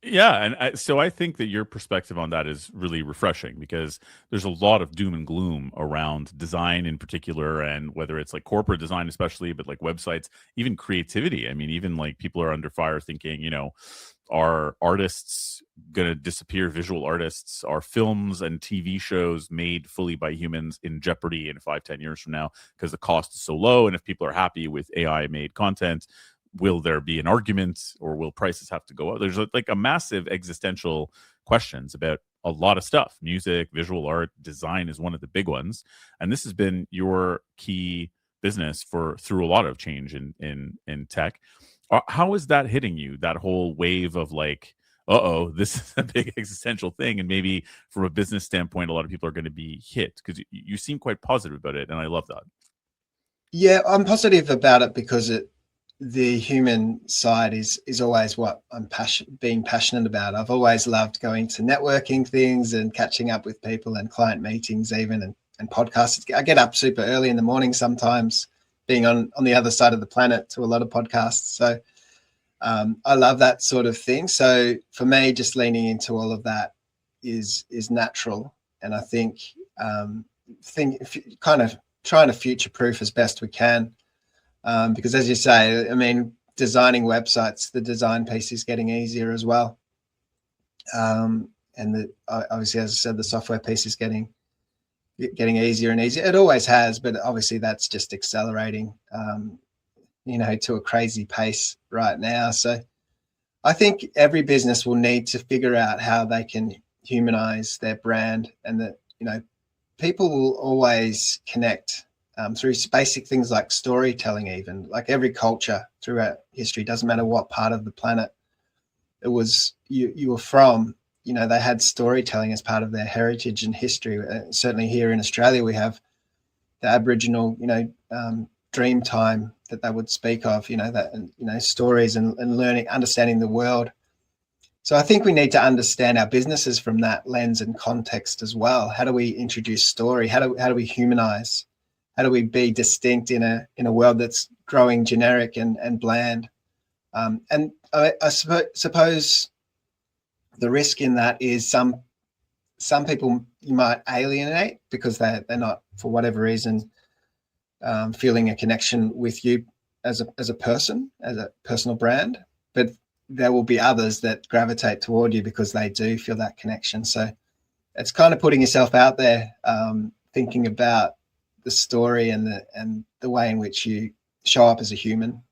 Yeah, and so I think that your perspective on that is really refreshing because there's a lot of doom and gloom around design in particular, and whether it's like corporate design, especially, but like websites, even creativity. I mean, even like people are under fire thinking, are artists going to disappear? Visual artists, are films and TV shows made fully by humans in jeopardy in 5, 10 years from now because the cost is so low? And if people are happy with AI made content, will there be an argument, or will prices have to go up? There's like a massive existential questions about a lot of stuff. Music, visual art, design is one of the big ones, and this has been your key business for through a lot of change in tech. How is that hitting you, that whole wave of like, uh-oh, this is a big existential thing, and maybe from a business standpoint a lot of people are going to be hit? Because you seem quite positive about it, and I love that. Yeah, I'm positive about it because the human side is always what I'm being passionate about. I've always loved going to networking things and catching up with people and client meetings even, and podcasts. I get up super early in the morning sometimes, being on the other side of the planet to a lot of podcasts. So I love that sort of thing. So for me, just leaning into all of that is natural. And I think kind of trying to future proof as best we can. Because as you say, I mean, designing websites, the design piece is getting easier as well. And obviously, as I said, the software piece is getting easier and easier. It always has, but obviously that's just accelerating, to a crazy pace right now. So I think every business will need to figure out how they can humanize their brand, and that, people will always connect through basic things like storytelling. Even like every culture throughout history, doesn't matter what part of the planet it was you were from, they had storytelling as part of their heritage and history. Certainly here in Australia, we have the Aboriginal, dream time that they would speak of, stories and learning, understanding the world. So I think we need to understand our businesses from that lens and context as well. How do we introduce story? How do we humanize? How do we be distinct in a world that's growing generic and bland? And I suppose the risk in that is some people you might alienate because they're not, for whatever reason, feeling a connection with you as a person, as a personal brand. But there will be others that gravitate toward you because they do feel that connection. So it's kind of putting yourself out there, thinking about the story and the way in which you show up as a human